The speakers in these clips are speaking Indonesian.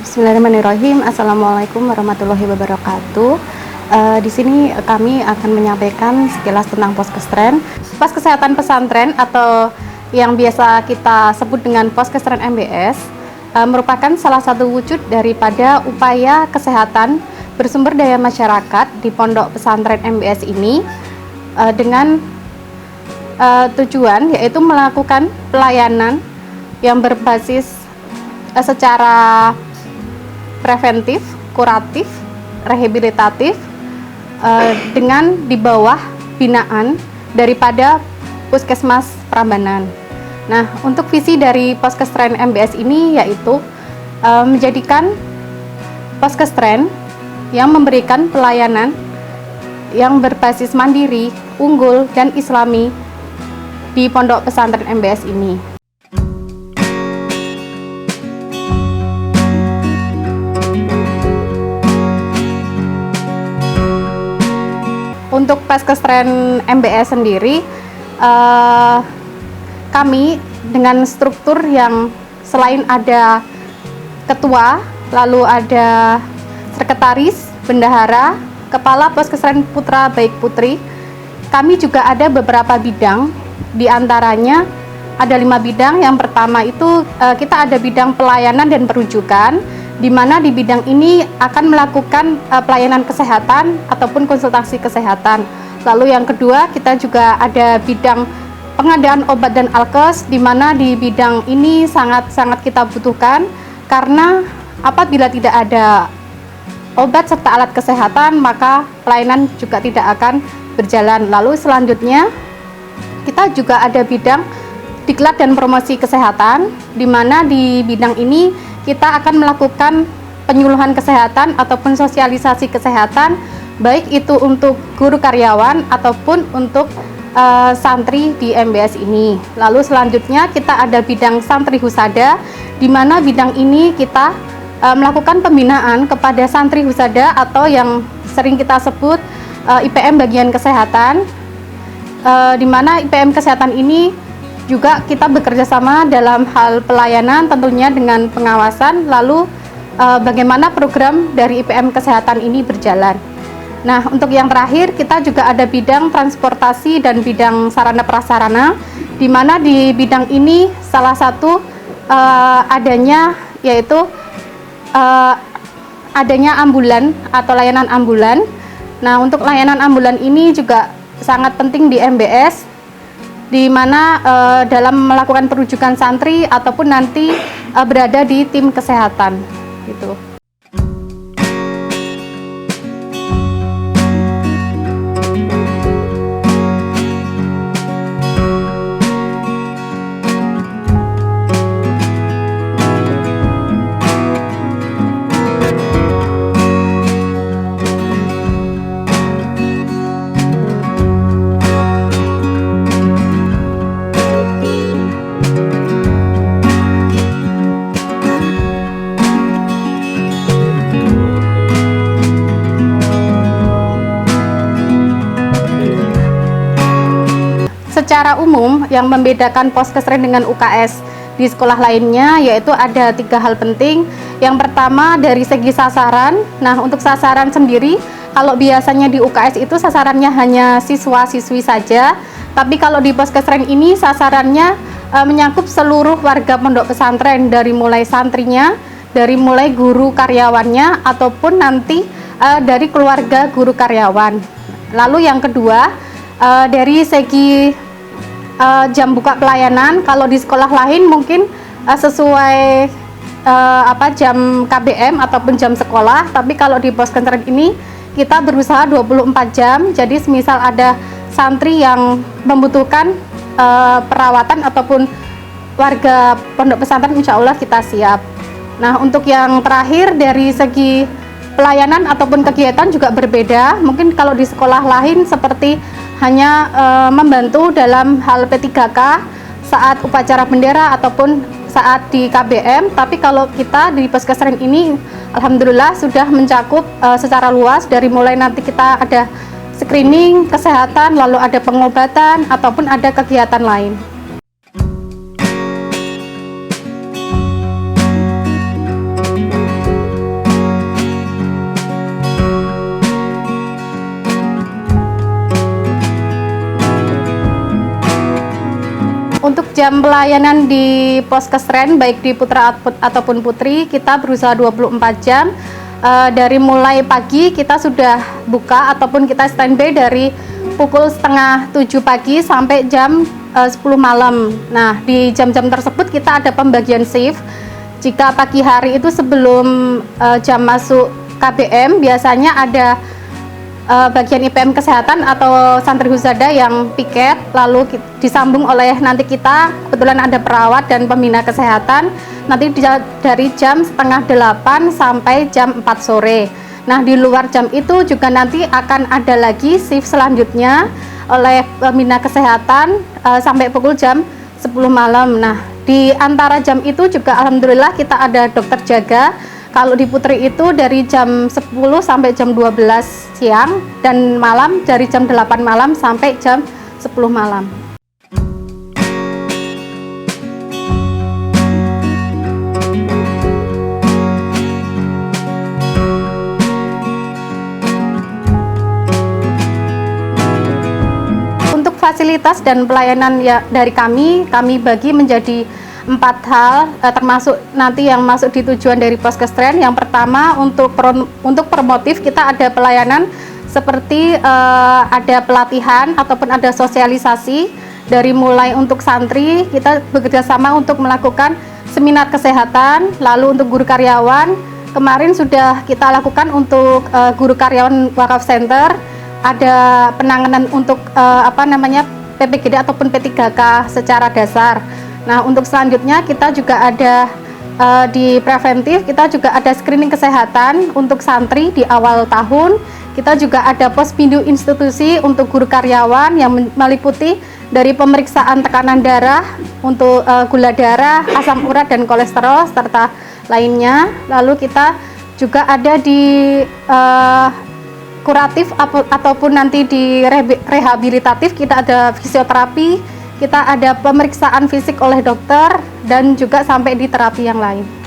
Bismillahirrahmanirrahim. Assalamualaikum warahmatullahi wabarakatuh. Di sini kami akan menyampaikan sekilas tentang Poskestren. Pos Kesehatan Pesantren atau yang biasa kita sebut dengan Poskestren MBS merupakan salah satu wujud daripada upaya kesehatan bersumber daya masyarakat di Pondok Pesantren MBS ini dengan tujuan yaitu melakukan pelayanan yang berbasis secara preventif, kuratif, rehabilitatif dengan di bawah binaan daripada Puskesmas Prambanan. Nah, untuk visi dari Poskestren MBS ini yaitu menjadikan Poskestren yang memberikan pelayanan yang berbasis mandiri, unggul, dan islami di Pondok Pesantren MBS ini. Untuk Poskestren MBS sendiri, kami dengan struktur yang selain ada ketua, lalu ada sekretaris, bendahara, kepala Poskestren putra baik putri, kami juga ada beberapa bidang, diantaranya ada 5 bidang. Yang pertama itu kita ada bidang pelayanan dan perujukan, di mana di bidang ini akan melakukan pelayanan kesehatan ataupun konsultasi kesehatan. Lalu yang kedua, kita juga ada bidang pengadaan obat dan alkes, di mana di bidang ini sangat-sangat kita butuhkan, karena apabila tidak ada obat serta alat kesehatan, maka pelayanan juga tidak akan berjalan. Lalu selanjutnya, kita juga ada bidang diklat dan promosi kesehatan, di mana di bidang ini kita akan melakukan penyuluhan kesehatan ataupun sosialisasi kesehatan, baik itu untuk guru karyawan ataupun untuk santri di MBS ini. Lalu selanjutnya kita ada bidang santri husada, di mana bidang ini kita melakukan pembinaan kepada santri husada atau yang sering kita sebut IPM bagian kesehatan, di mana IPM kesehatan ini juga kita bekerja sama dalam hal pelayanan tentunya dengan pengawasan, lalu bagaimana program dari IPM kesehatan ini berjalan. Nah, untuk yang terakhir kita juga ada bidang transportasi dan bidang sarana prasarana, di mana di bidang ini salah satu adanya yaitu adanya ambulan atau layanan ambulan. Nah, untuk layanan ambulan ini juga sangat penting di MBS, di mana dalam melakukan perujukan santri ataupun nanti berada di tim kesehatan gitu. Secara umum, yang membedakan Poskestren dengan UKS di sekolah lainnya yaitu ada 3 hal penting. Yang pertama dari segi sasaran. Nah, untuk sasaran sendiri, kalau biasanya di UKS itu sasarannya hanya siswa-siswi saja, tapi kalau di Poskestren ini sasarannya menyangkut seluruh warga pondok pesantren, dari mulai santrinya, dari mulai guru karyawannya, ataupun nanti dari keluarga guru karyawan. Lalu yang kedua, dari segi jam buka pelayanan, kalau di sekolah lain mungkin sesuai jam KBM ataupun jam sekolah, tapi kalau di Poskestren ini kita berusaha 24 jam. Jadi semisal ada santri yang membutuhkan perawatan ataupun warga pondok pesantren, insya Allah kita siap. Nah, untuk yang terakhir dari segi pelayanan ataupun kegiatan juga berbeda. Mungkin kalau di sekolah lain seperti hanya membantu dalam hal P3K saat upacara bendera ataupun saat di KBM, tapi kalau kita di Poskestren ini alhamdulillah sudah mencakup secara luas, dari mulai nanti kita ada screening kesehatan, lalu ada pengobatan ataupun ada kegiatan lain. jam pelayanan di Poskesren baik di Putra ataupun Putri kita berusaha 24 jam. Dari mulai pagi kita sudah buka ataupun kita standby dari pukul setengah 7 pagi sampai jam 10 malam. Nah, di jam-jam tersebut kita ada pembagian shift. Jika pagi hari itu sebelum jam masuk KBM biasanya ada bagian IPM kesehatan atau santri husada yang piket, lalu disambung oleh nanti kita, kebetulan ada perawat dan pembina kesehatan, nanti dari jam setengah 8 sampai jam 4 sore. Nah, di luar jam itu juga nanti akan ada lagi shift selanjutnya oleh pembina kesehatan sampai pukul jam 10 malam. Nah, di antara jam itu juga alhamdulillah kita ada dokter jaga. Kalau di Putri itu dari jam 10 sampai jam 12 siang dan malam dari jam 8 malam sampai jam 10 malam. Untuk fasilitas dan pelayanan ya dari kami bagi menjadi 4 hal, termasuk nanti yang masuk di tujuan dari Poskesren. Yang pertama untuk promotif kita ada pelayanan seperti ada pelatihan ataupun ada sosialisasi dari mulai untuk santri kita bekerja sama untuk melakukan seminar kesehatan, lalu untuk guru karyawan kemarin sudah kita lakukan untuk guru karyawan wakaf center, ada penanganan untuk PPGD ataupun P3K secara dasar. Nah, untuk selanjutnya kita juga ada di preventif, kita juga ada screening kesehatan untuk santri di awal tahun. Kita juga ada posbindu institusi untuk guru karyawan yang meliputi dari pemeriksaan tekanan darah, untuk gula darah, asam urat dan kolesterol serta lainnya. Lalu kita juga ada di kuratif ataupun nanti di rehabilitatif, kita ada fisioterapi, kita ada pemeriksaan fisik oleh dokter dan juga sampai di terapi yang lain.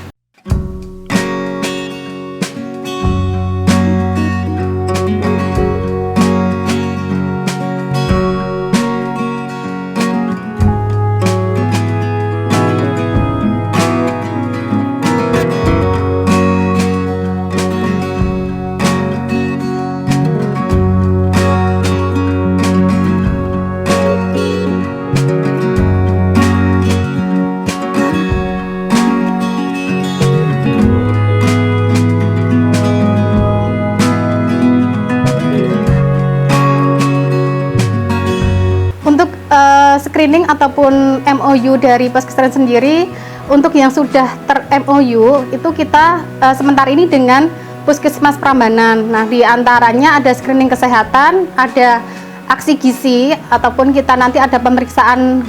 Screening ataupun MOU dari Poskesren sendiri, untuk yang sudah ter-MOU itu kita sementara ini dengan Puskesmas Prambanan. Nah, di antaranya ada screening kesehatan, ada aksi gizi, ataupun kita nanti ada pemeriksaan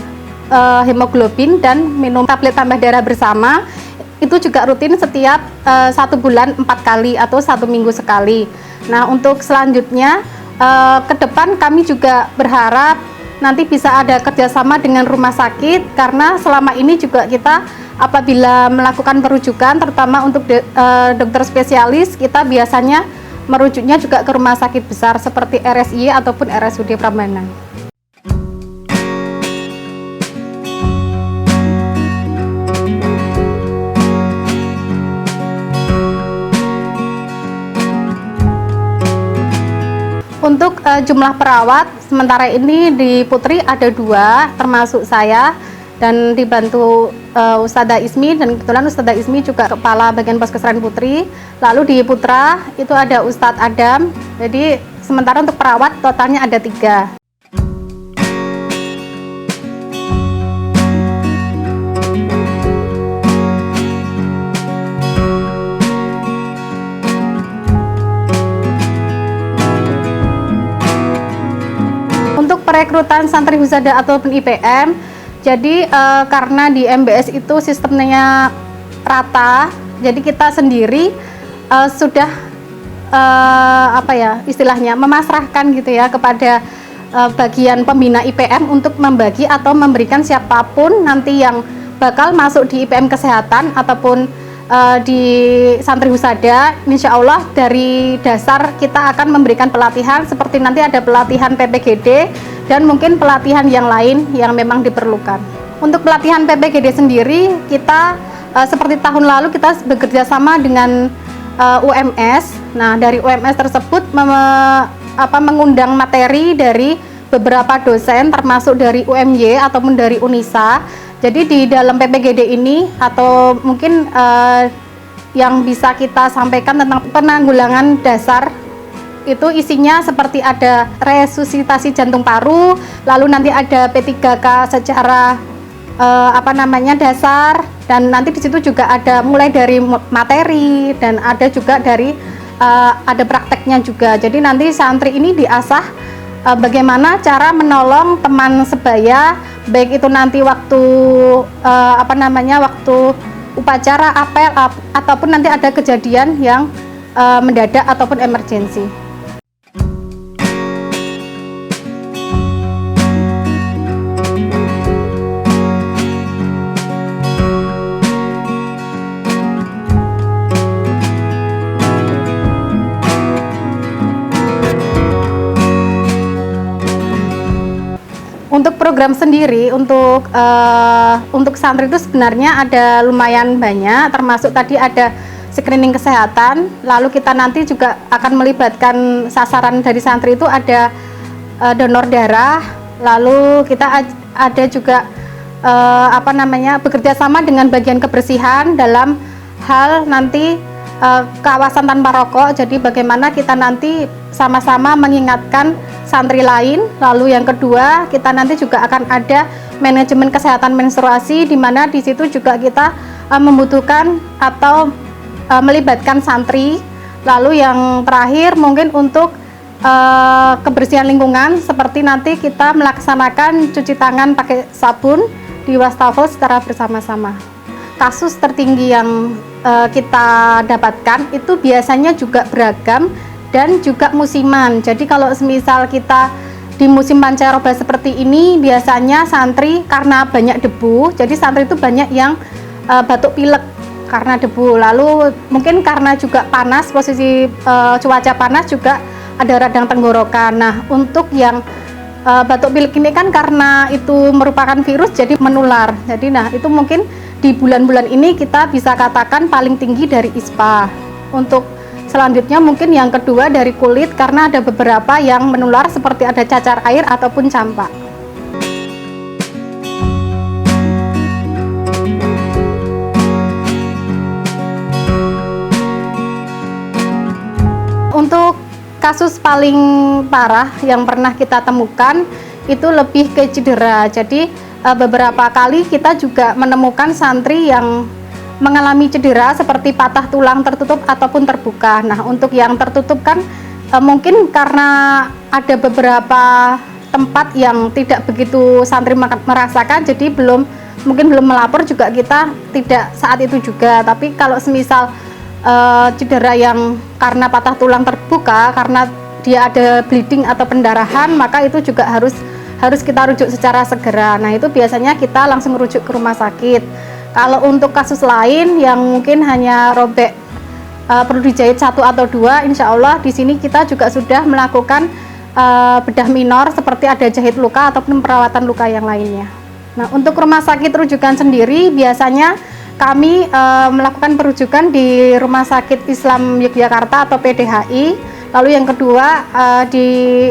hemoglobin dan minum tablet tambah darah bersama. Itu juga rutin setiap 1 bulan 4 kali atau 1 minggu sekali. Nah, untuk selanjutnya ke depan kami juga berharap nanti bisa ada kerjasama dengan rumah sakit, karena selama ini juga kita apabila melakukan perujukan terutama untuk dokter spesialis, kita biasanya merujuknya juga ke rumah sakit besar seperti RSI ataupun RSUD Prambanan. Untuk jumlah perawat sementara ini di Putri ada 2, termasuk saya dan dibantu Ustadzah Ismi, dan kebetulan Ustadzah Ismi juga kepala bagian Poskesren Putri. Lalu di Putra itu ada Ustadz Adam. Jadi sementara untuk perawat totalnya ada 3. Perekrutan santri husada ataupun IPM, jadi karena di MBS itu sistemnya rata, jadi kita sendiri sudah istilahnya memasrahkan gitu ya kepada bagian pembina IPM untuk membagi atau memberikan siapapun nanti yang bakal masuk di IPM kesehatan ataupun di santri husada. Insya Allah dari dasar kita akan memberikan pelatihan seperti nanti ada pelatihan PPGD dan mungkin pelatihan yang lain yang memang diperlukan. Untuk pelatihan PPGD sendiri, kita seperti tahun lalu kita bekerja sama dengan UMS. Nah, dari UMS tersebut mengundang materi dari beberapa dosen termasuk dari UMY ataupun dari UNISA. Jadi di dalam PPGD ini atau mungkin yang bisa kita sampaikan tentang penanggulangan dasar itu isinya seperti ada resusitasi jantung paru, lalu nanti ada P3K secara dasar, dan nanti di situ juga ada mulai dari materi dan ada juga dari ada prakteknya juga. Jadi nanti santri ini diasah bagaimana cara menolong teman sebaya, baik itu nanti waktu waktu upacara, apel, ataupun nanti ada kejadian yang mendadak ataupun emergensi. Untuk program sendiri untuk santri itu sebenarnya ada lumayan banyak, termasuk tadi ada screening kesehatan, lalu kita nanti juga akan melibatkan sasaran dari santri itu ada donor darah, lalu kita ada juga bekerja sama dengan bagian kebersihan dalam hal nanti kawasan tanpa rokok. Jadi bagaimana kita nanti sama-sama mengingatkan santri lain. Lalu yang kedua, kita nanti juga akan ada manajemen kesehatan menstruasi, di mana di situ juga kita membutuhkan atau melibatkan santri. Lalu yang terakhir mungkin untuk kebersihan lingkungan, seperti nanti kita melaksanakan cuci tangan pakai sabun di wastafel secara bersama-sama. Kasus tertinggi yang kita dapatkan itu biasanya juga beragam dan juga musiman. Jadi kalau semisal kita di musim pancaroba seperti ini, biasanya santri karena banyak debu, jadi santri itu banyak yang batuk pilek karena debu. Lalu mungkin karena juga panas, posisi cuaca panas juga ada radang tenggorokan. Nah, untuk yang batuk pilek ini kan karena itu merupakan virus, jadi menular. Jadi nah itu mungkin di bulan-bulan ini kita bisa katakan paling tinggi dari ISPA. Untuk selanjutnya mungkin yang kedua dari kulit, karena ada beberapa yang menular seperti ada cacar air ataupun campak. Untuk kasus paling parah yang pernah kita temukan itu lebih ke cedera. Jadi beberapa kali kita juga menemukan santri yang mengalami cedera seperti patah tulang tertutup ataupun terbuka. Nah, untuk yang tertutup kan mungkin karena ada beberapa tempat yang tidak begitu santri merasakan, jadi mungkin belum melapor juga, kita tidak saat itu juga. Tapi kalau semisal cedera yang karena patah tulang terbuka, karena dia ada bleeding atau pendarahan, maka itu juga harus kita rujuk secara segera. Nah, itu biasanya kita langsung rujuk ke rumah sakit. Kalau untuk kasus lain yang mungkin hanya robek perlu dijahit 1 atau 2, insya Allah di sini kita juga sudah melakukan bedah minor seperti ada jahit luka ataupun perawatan luka yang lainnya. Nah, untuk rumah sakit rujukan sendiri biasanya kami melakukan perujukan di Rumah Sakit Islam Yogyakarta atau PDHI. Lalu yang kedua di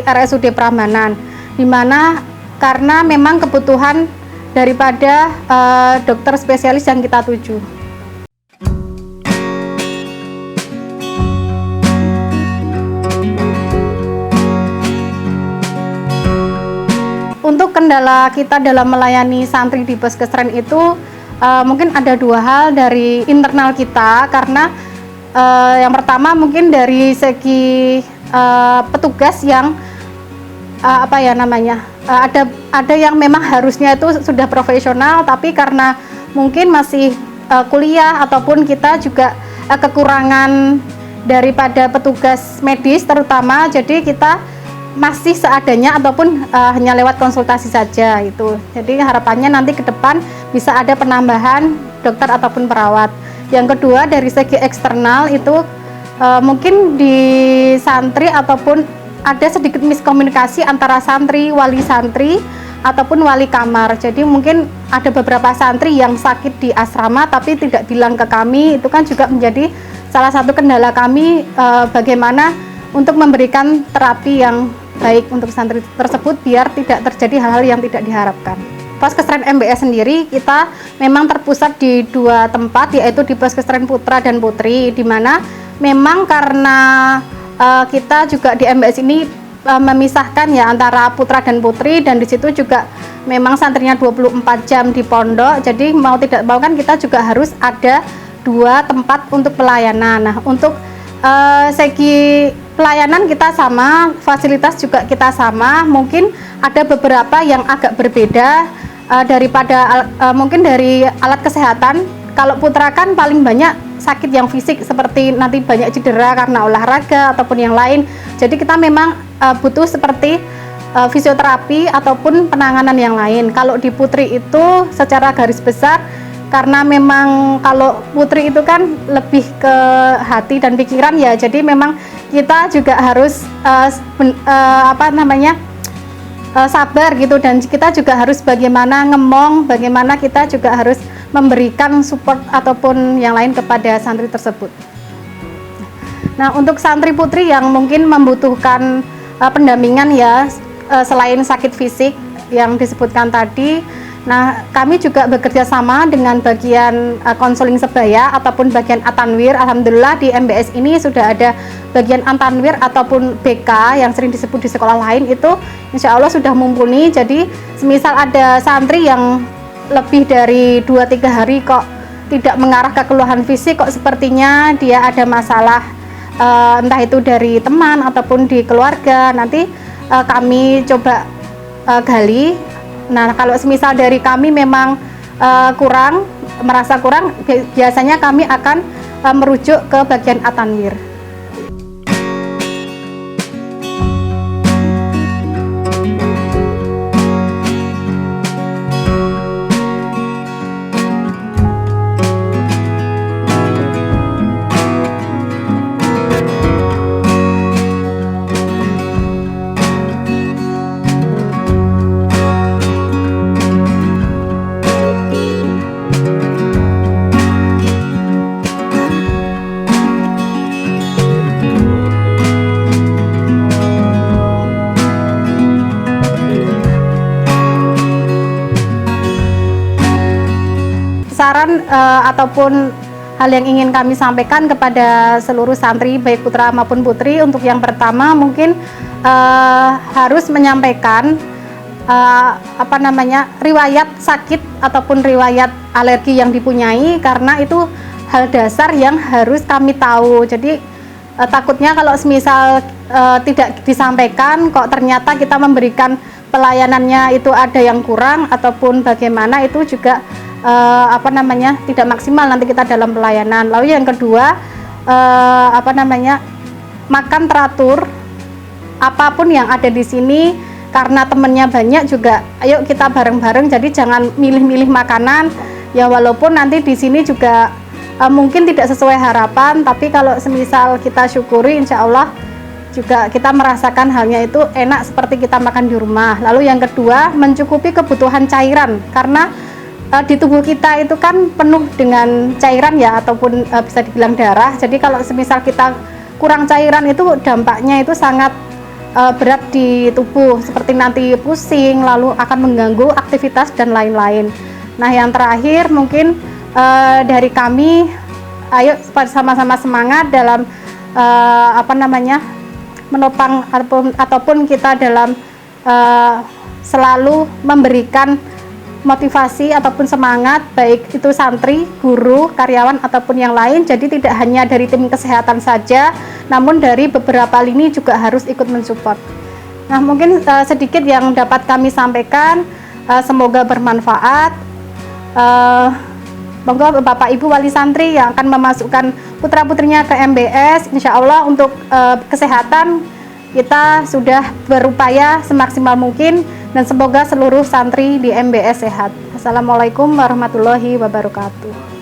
RSUD Prambanan, di mana karena memang kebutuhan daripada dokter spesialis yang kita tuju. Untuk kendala kita dalam melayani santri di Puskesren itu mungkin ada 2 hal dari internal kita, karena yang pertama mungkin dari segi petugas yang ada yang memang harusnya itu sudah profesional, tapi karena mungkin masih kuliah ataupun kita juga kekurangan daripada petugas medis terutama, jadi kita masih seadanya ataupun hanya lewat konsultasi saja itu. Jadi harapannya nanti ke depan bisa ada penambahan dokter ataupun perawat. Yang kedua dari segi eksternal itu mungkin di santri ataupun ada sedikit miskomunikasi antara santri, wali santri, ataupun wali kamar. Jadi mungkin ada beberapa santri yang sakit di asrama tapi tidak bilang ke kami, itu kan juga menjadi salah satu kendala kami bagaimana untuk memberikan terapi yang baik untuk santri tersebut biar tidak terjadi hal-hal yang tidak diharapkan. Poskesren MBS sendiri kita memang terpusat di 2 tempat, yaitu di Poskesren Putra dan Putri, di mana memang karena kita juga di MBS ini memisahkan ya antara putra dan putri, dan di situ juga memang santrinya 24 jam di pondok. Jadi mau tidak mau kan kita juga harus ada 2 tempat untuk pelayanan. Nah, untuk segi pelayanan kita sama, fasilitas juga kita sama, mungkin ada beberapa yang agak berbeda daripada mungkin dari alat kesehatan. Kalau putra kan paling banyak sakit yang fisik seperti nanti banyak cedera karena olahraga ataupun yang lain. Jadi kita memang butuh seperti fisioterapi ataupun penanganan yang lain. Kalau di putri itu secara garis besar, karena memang kalau putri itu kan lebih ke hati dan pikiran ya, jadi memang kita juga harus sabar gitu, dan kita juga harus bagaimana ngemong, bagaimana kita juga harus memberikan support ataupun yang lain kepada santri tersebut. Nah, untuk santri putri yang mungkin membutuhkan pendampingan ya, selain sakit fisik yang disebutkan tadi, nah kami juga bekerja sama dengan bagian konseling sebaya ataupun bagian atanwir. Alhamdulillah di MBS ini sudah ada bagian atanwir ataupun BK yang sering disebut di sekolah lain, itu insya Allah sudah mumpuni. Jadi semisal ada santri yang lebih dari 2-3 hari kok tidak mengarah ke keluhan fisik, kok sepertinya dia ada masalah entah itu dari teman ataupun di keluarga, nanti kami coba gali. Nah, kalau semisal dari kami memang merasa kurang, biasanya kami akan merujuk ke bagian atanwir. Saran ataupun hal yang ingin kami sampaikan kepada seluruh santri baik putra maupun putri, untuk yang pertama mungkin harus menyampaikan riwayat sakit ataupun riwayat alergi yang dipunyai, karena itu hal dasar yang harus kami tahu. Jadi takutnya kalau semisal tidak disampaikan, kok ternyata kita memberikan pelayanannya itu ada yang kurang ataupun bagaimana, itu juga tidak maksimal nanti kita dalam pelayanan. Lalu yang kedua, makan teratur, apapun yang ada di sini, karena temennya banyak juga, ayo kita bareng-bareng, jadi jangan milih-milih makanan ya, walaupun nanti di sini juga mungkin tidak sesuai harapan, tapi kalau semisal kita syukuri, insya Allah juga kita merasakan halnya itu enak seperti kita makan di rumah. Lalu yang kedua, mencukupi kebutuhan cairan, karena di tubuh kita itu kan penuh dengan cairan ya, ataupun bisa dibilang darah. Jadi kalau semisal kita kurang cairan, itu dampaknya itu sangat berat di tubuh, seperti nanti pusing, lalu akan mengganggu aktivitas dan lain-lain. Nah, yang terakhir mungkin dari kami, ayo sama-sama semangat dalam menopang ataupun kita dalam selalu memberikan motivasi ataupun semangat, baik itu santri, guru, karyawan ataupun yang lain. Jadi tidak hanya dari tim kesehatan saja, namun dari beberapa lini juga harus ikut mensupport. Nah, mungkin sedikit yang dapat kami sampaikan, semoga bermanfaat. Monggo Bapak Ibu wali santri yang akan memasukkan putra-putrinya ke MBS, insya Allah untuk kesehatan kita sudah berupaya semaksimal mungkin, dan semoga seluruh santri di MBS sehat. Assalamualaikum warahmatullahi wabarakatuh.